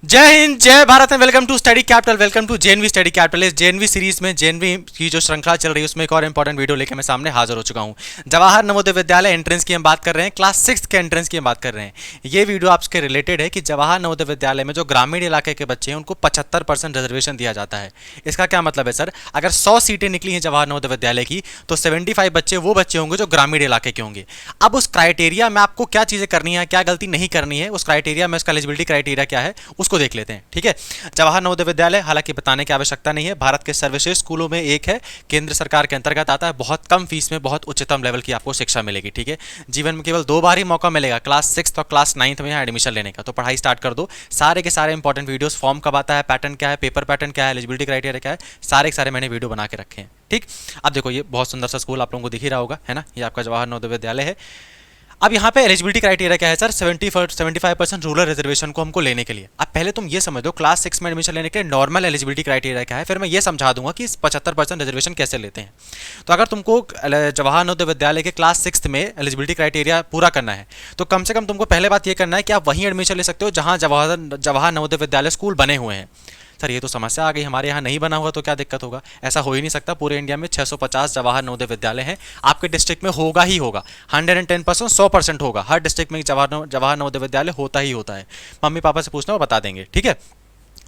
जय हिंद जय Bharat and welcome to study capital. Welcome to JNV study capital. इस JNV series में जेएनवी की जो श्रृंखला चल रही है उसमें एक और इंपॉर्टेंट वीडियो लेकर मैं सामने हाजिर हो चुका हूं। जवाहर नवोदय विद्यालय एंट्रेंस की हम बात कर रहे हैं, क्लास 6 के एंट्रेंस की हम बात कर रहे हैं। ये वीडियो आपके रिलेटेड है कि जवाहर नवोदय विद्यालय में जो ग्रामीण इलाके के बच्चे हैं उनको 75% रिजर्वेशन दिया जाता है। इसका क्या मतलब है सर? अगर 100 सीटें निकली हैं जवाहर नवोदय विद्यालय की तो 75 बच्चे वो बच्चे होंगे जो ग्रामीण इलाके के होंगे। अब उस क्राइटेरिया में आपको क्या चीजें करनी है, क्या गलती नहीं करनी है, उस क्राइटेरिया में उसका एलिजिबिलिटी क्राइटेरिया क्या है उसको देख लेते हैं। ठीक है, जवाहर नवोदय विद्यालय हालांकि बताने की आवश्यकता नहीं है, भारत के सर्वश्रेष्ठ स्कूलों में एक है, केंद्र सरकार के अंतर्गत आता है, बहुत कम फीस में बहुत उच्चतम लेवल की आपको शिक्षा मिलेगी। ठीक है, जीवन में केवल 2 बार ही मौका मिलेगा, क्लास 6 और क्लास 9 में यहाँ एडमिशन लेने का। तो पढ़ाई स्टार्ट कर दो, सारे के सारे इंपॉर्टेंट वीडियोस, फॉर्म कब आता है, पैटर्न क्या है, पेपर पैटर्न क्या है, एलिजिबिलिटी क्राइटेरिया क्या है, सारे के सारे मैंने वीडियो बना के रखे हैं। ठीक, अब देखो ये बहुत सुंदर सा स्कूल आप लोगों को दिख ही रहा होगा, है ना, ये आपका जवाहर नवोदय विद्यालय है। अब यहाँ पे एलिजिबिलिटी क्राइटेरिया क्या है सर? 75% रूरल रिजर्वेशन को हमको लेने के लिए। अब पहले तुम ये समझ दो क्लास 6 में एडमिशन लेने के लिए नॉर्मल एलिजिबिलिटी क्राइटेरिया क्या है, फिर मैं ये समझा दूंगा कि 75% रिजर्वेशन कैसे लेते हैं। तो अगर तुमको जवाहर नवोदय विद्यालय के क्लास 6 में एलिजिबिलिटी क्राइटेरिया पूरा करना है तो कम से कम तुमको पहले बात ये करना है कि आप वहीं एडमिशन ले सकते हो जहाँ जवाहर नवोदय विद्यालय स्कूल बने हुए हैं। सर ये तो समस्या आ गई, हमारे यहाँ नहीं बना हुआ तो क्या दिक्कत होगा? ऐसा हो ही नहीं सकता, पूरे इंडिया में 650 जवाहर नवोदय विद्यालय हैं, आपके डिस्ट्रिक्ट में होगा ही होगा, 110% 100% होगा, हर डिस्ट्रिक्ट में जवाहर नवोदय विद्यालय होता ही होता है। मम्मी पापा से पूछना वो बता देंगे। ठीक है,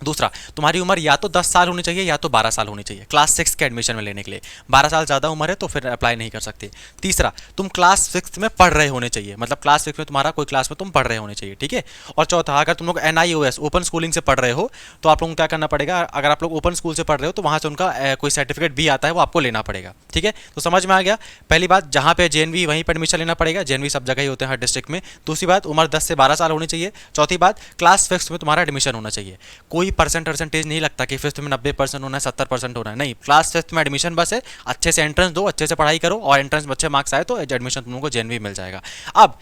दूसरा, तुम्हारी उम्र या तो 10 साल होनी चाहिए या तो 12 साल होनी चाहिए क्लास 6 के एडमिशन में लेने के लिए। 12 साल ज़्यादा उम्र है तो फिर अप्लाई नहीं कर सकते। तीसरा, तुम क्लास 6 में पढ़ रहे होने चाहिए, मतलब क्लास 6 में तुम्हारा कोई क्लास में तुम पढ़ रहे होने चाहिए। ठीक है, और चौथा, अगर तुम लोग NIOS ओपन स्कूलिंग से पढ़ रहे हो तो आप लोगों को क्या करना पड़ेगा? अगर आप लोग ओपन स्कूल से पढ़ रहे हो तो वहाँ से उनका कोई सर्टिफिकेट भी आता है, वो आपको लेना पड़ेगा। ठीक है, तो समझ में आ गया। पहली बात, जहाँ पे JNV वहीं पर एडमिशन लेना पड़ेगा, JNV सब जगह ही होते हैं हर डिस्ट्रिक्ट में। दूसरी बात, उम्र 10 से 12 साल होनी चाहिए। चौथी बात, क्लास 6 में तुम्हारा एडमिशन होना चाहिए। कोई परसेंटेज नहीं लगता कि 5th में 90% होना है, 70% होना है, नहीं, क्लास 5th में एडमिशन बस है। अच्छे से एंट्रेंस दो, अच्छे से पढ़ाई करो और एंट्रेंस में अच्छे मार्क्स आए तो एडमिशन तुम लोगों को JNV मिल जाएगा। अब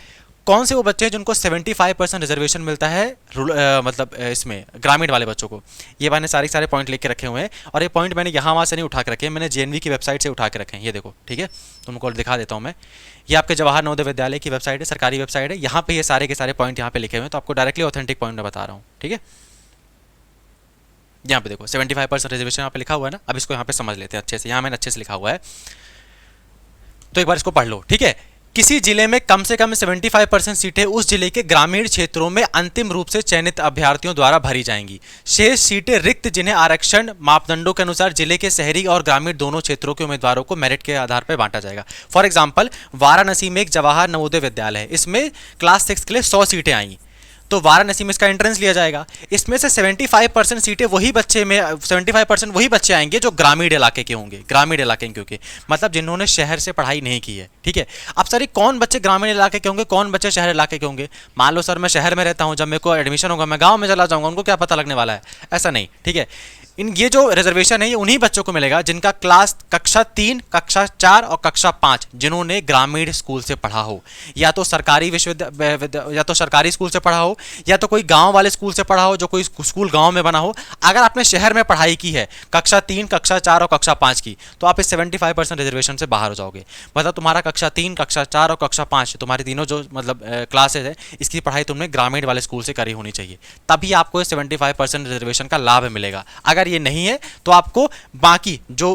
कौन से वो बच्चे हैं जिनको 75% रिजर्वेशन मिलता है मतलब इसमें ग्रामीण वाले बच्चों को? ये मैंने सारे पॉइंट लेके रखे हुए हैं और ये पॉइंट मैंने यहाँ वहाँ से नहीं उठा के रखे हैं, मैंने JNV की वेबसाइट से उठा के रखे हैं। ये देखो, ठीक है, तुमको दिखा देता हूँ मैं। ये आपके जवाहर नवोदय विद्यालय की वेबसाइट है, सरकारी वेबसाइट है, यहाँ पे ये सारे के सारे पॉइंट यहाँ पे लिखे हुए हैं, तो आपको डायरेक्टली ऑथेंटिक पॉइंट में बता रहा हूँ। ठीक है, यहाँ पे देखो 75% रिजर्वेशन यहाँ पे लिखा हुआ है ना। अब इसको यहाँ पे समझ लेते हैं अच्छे से, यहाँ मैंने अच्छे से लिखा हुआ है तो एक बार इसको पढ़ लो। ठीक है, किसी जिले में कम से कम 75% सीटें उस जिले के ग्रामीण क्षेत्रों में अंतिम रूप से चयनित अभ्यर्थियों द्वारा भरी जाएंगी। शेष सीटें रिक्त जिन्हें आरक्षण मापदंडों के अनुसार जिले के शहरी और ग्रामीण दोनों क्षेत्रों के उम्मीदवारों को मेरिट के आधार पर बांटा जाएगा। फॉर एग्जाम्पल, वाराणसी में एक जवाहर नवोदय विद्यालय है, इसमें क्लास 6 के लिए 100 सीटें आई तो वाराणसी में इसका एंट्रेंस लिया जाएगा। इसमें से 75% सीटें वही बच्चे में 75% वही बच्चे आएंगे जो ग्रामीण इलाके के होंगे, ग्रामीण इलाके क्योंकि मतलब जिन्होंने शहर से पढ़ाई नहीं की है। ठीक है, अब सर कौन बच्चे ग्रामीण इलाके के होंगे, कौन बच्चे शहर इलाके के होंगे? मान लो सर मैं शहर में रहता हूँ, जब मेरे को एडमिशन होगा मैं गाँव में चला जाऊँगा, उनको क्या पता लगने वाला है? ऐसा नहीं। ठीक है, ये जो रिजर्वेशन है ये उन्हीं बच्चों को मिलेगा जिनका क्लास कक्षा 3, कक्षा 4 और कक्षा 5 जिन्होंने ग्रामीण स्कूल से पढ़ा हो, या तो सरकारी विश्वविद्यालय या तो सरकारी स्कूल से पढ़ा हो, या तो कोई गांव वाले स्कूल से पढ़ा हो, जो कोई स्कूल गांव में बना हो। अगर आपने शहर में पढ़ाई की है कक्षा 3, कक्षा 4 और कक्षा 5 की, तो आप इस 75% रिजर्वेशन से बाहर हो जाओगे। मतलब तुम्हारा कक्षा 3, कक्षा 4 और कक्षा 5 तुम्हारी तीनों जो मतलब क्लासेज है, इसकी पढ़ाई तुमने ग्रामीण वाले स्कूल से करी होनी चाहिए, तभी आपको 75% रिजर्वेशन का लाभ मिलेगा। अगर ये नहीं है तो आपको बाकी जो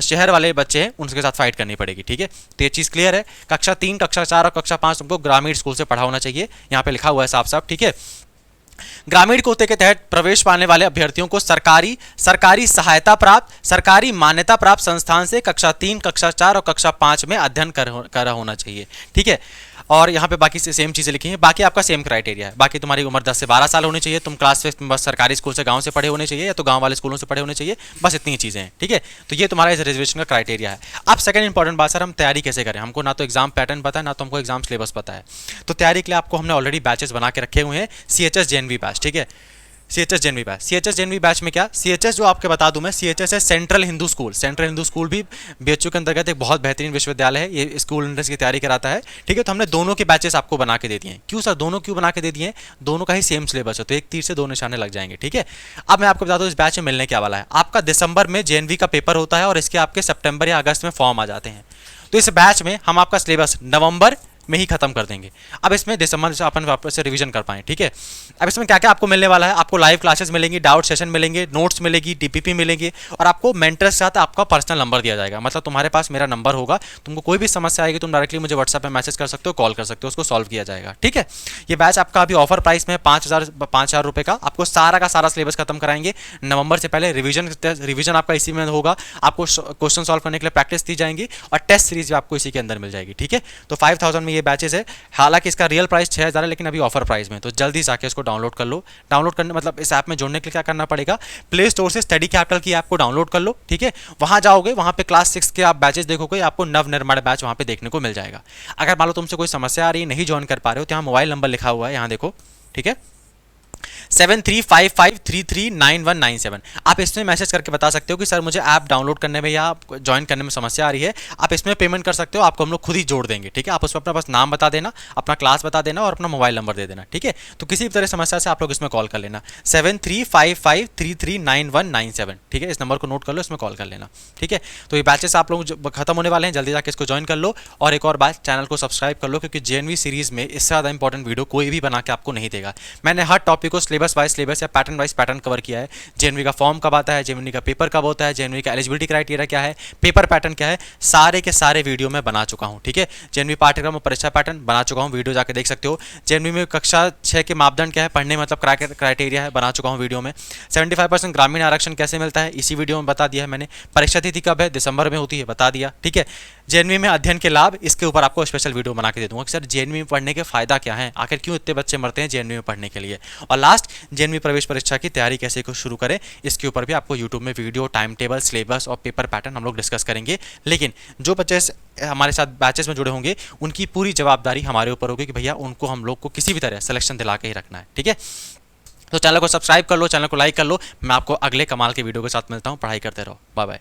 शहर वाले बच्चे हैं उनके साथ फाइट करनी पड़ेगी। ठीक है, तो ये चीज क्लियर है। कक्षा 3, कक्षा 4 और कक्षा 5 तुमको ग्रामीण स्कूल से पढ़ा होना चाहिए, यहाँ पे लिखा हुआ है साफ साफ। ठीक है, ग्रामीण कोटे के तहत प्रवेश पाने वाले अभ्यर्थियों को सरकारी सहायता प्राप्त, सरकारी मान्यता प्राप्त संस्थान से कक्षा 3, कक्षा 4 और कक्षा 5 में अध्ययन करा होना चाहिए। ठीक है, और यहाँ पे बाकी से सेम चीज़ें लिखी हैं, बाकी आपका सेम क्राइटेरिया है। बाकी तुम्हारी उम्र 10 से 12 साल होनी चाहिए, तुम क्लास 6 में बस सरकारी स्कूल से गांव से पढ़े होने चाहिए या तो गांव वाले स्कूलों से पढ़े होने चाहिए, बस इतनी चीज़ें हैं। ठीक है, तो ये तुम्हारा इस रिजर्वेशन का क्राइटेरिया है। अब सेकंड इंपॉर्टेंट बात, सर हम तैयारी कैसे करें? हमको ना तो एग्जाम पैटर्न पता है, ना तो हमको एग्जाम सिलेबस पता है। तो तैयारी के लिए आपको हमने ऑलरेडी बैचेस बना के रखे हुए हैं, CHS JNV बैच। ठीक है, CHS JNV batch, CHS JNV batch में क्या, CHS जो आपके बता दूं मैं, CHS है central Hindu school. Central Hindu school भी BHU के अंतर्गत एक बहुत बेहतरीन विश्वविद्यालय है, ये स्कूल एंट्रेंस की तैयारी कराता है। ठीक है, तो हमने दोनों के बैचेस आपको बना के दे दिए हैं। क्यों सर, दोनों क्यों बना के दे दिए हैं? दोनों का ही सेम सिलेबस है, तो एक तीर से दो निशाने लग जाएंगे। ठीक है, अब मैं आपको बता दूं इस बैच में मिलने क्या वाला है। आपका दिसंबर में JNV का पेपर होता है और इसके आपके सितंबर या अगस्त में फॉर्म आ जाते हैं। तो इस बैच में हम आपका सिलेबस नवंबर, में ही खत्म कर देंगे। अब इसमें दिसंबर से अपन वापस से रिवीजन कर पाएँ, ठीक है। अब इसमें क्या क्या आपको मिलने वाला है, आपको लाइव क्लासेस मिलेंगी, डाउट सेशन मिलेंगे, नोट्स मिलेगी, टीपीपी मिलेंगे, और आपको मेंटर के साथ आपका पर्सनल नंबर दिया जाएगा। मतलब तुम्हारे पास मेरा नंबर होगा, तुमको कोई भी समस्या आएगी तुम डायरेक्टली मुझे व्हाट्सएप पे मैसेज कर सकते हो, कॉल कर सकते हो, उसको सॉल्व किया जाएगा, ठीक है। ये बैच आपका अभी ऑफर प्राइस में 5,000 रुपये का, आपको सारा का सारा सिलेबस खत्म कराएंगे नवंबर से पहले। रिवीजन आपका इसी में होगा, आपको क्वेश्चन सॉल्व करने के लिए प्रैक्टिस दी जाएंगी, और टेस्ट सीरीज भी आपको इसी के अंदर मिल जाएगी, ठीक है। तो 5,000 में ये बैचेस है। हालांकि इसका रियल प्राइस 6,000 है, लेकिन अभी ऑफर प्राइस में, तो जल्दी से आके इसको डाउनलोड कर लो। डाउनलोड करने मतलब इस ऐप में जुड़ने के लिए क्या करना पड़ेगा, प्ले स्टोर से स्टडी कैपिटल की ऐप को डाउनलोड कर लो, ठीक है। वहां जाओगे, वहां पे क्लास 6 के आप बैचेस देखोगे, आपको नवनिर्माण बैच वहां पे देखने को मिल जाएगा। अगर मान लो तुमसे कोई समस्या आ रही है, नहीं ज्वाइन कर पा रहे हो, तो यहाँ मोबाइल नंबर लिखा हुआ है, यहाँ देखो, ठीक है, 7355339197। आप इसमें मैसेज करके बता सकते हो कि सर मुझे ऐप डाउनलोड करने में या ज्वाइन करने में समस्या आ रही है। आप इसमें पेमेंट कर सकते हो, आपको हम लोग खुद ही जोड़ देंगे, ठीक है। आप उसमें अपना बस नाम बता देना, अपना क्लास बता देना और अपना मोबाइल नंबर दे देना, ठीक है। तो किसी भी तरह समस्या से आप लोग इसमें कॉल कर लेना, 7355339197, ठीक है। इस नंबर को नोट कर लो, इसमें कॉल कर लेना, ठीक है। तो ये बैचेस आप लोग खत्म होने वाले हैं, जल्दी जाकर इसको ज्वाइन कर लो। और एक और बात, चैनल को सब्सक्राइब कर लो, क्योंकि जेएनवी सीरीज में इससे ज़्यादा इंपॉर्टेंट वीडियो कोई भी बना के आपको नहीं देगा। मैंने हर टॉपिक को सिलेबस वाइज सिलेबस या पैटर्न वाइज पैटर्न कवर किया है। जेएनवी का फॉर्म कब आता है, जेएनवी का पेपर कब होता है, जेएनवी का एलिजिबिलिटी क्राइटेरिया क्या है, पेपर पैटर्न क्या है, सारे के सारे वीडियो में बना चुका हूं, ठीक है। जेएनवी पाठ्यक्रम और परीक्षा पैटर्न बना चुका हूं, वीडियो जाके देख सकते हो। जेएनवी में कक्षा 6 के मापदंड क्या है, पढ़ने मतलब क्राइटेरिया है, बना चुका हूं वीडियो में। 75% ग्रामीण आरक्षण कैसे मिलता है, इसी वीडियो में बता दिया है मैंने। परीक्षा तिथि कब है, दिसंबर में होती है, बता दिया, ठीक है। जेएनवी में अध्ययन के लाभ, इसके ऊपर आपको स्पेशल वीडियो बना के दे दूंगा कि सर जेएनवी में पढ़ने के फायदा क्या है, आखिर क्यों इतने बच्चे मरते हैं जेएनवी में पढ़ने के लिए। और लास्ट, जेएनवी प्रवेश परीक्षा की तैयारी कैसे को शुरू करें, इसके ऊपर भी आपको यूट्यूब में वीडियो, टाइम टेबल, सिलेबस और पेपर पैटर्न हम लोग डिस्कस करेंगे। लेकिन जो बच्चे हमारे साथ बैचेस में जुड़े होंगे, उनकी पूरी जवाबदारी हमारे ऊपर होगी कि भैया उनको हम लोग को किसी भी तरह सिलेक्शन दिला के ही रखना है, ठीक है। तो चैनल को सब्सक्राइब कर लो, चैनल को लाइक कर लो। मैं आपको अगले कमाल के वीडियो के साथ मिलता हूँ। पढ़ाई करते रहो, बाय बाय।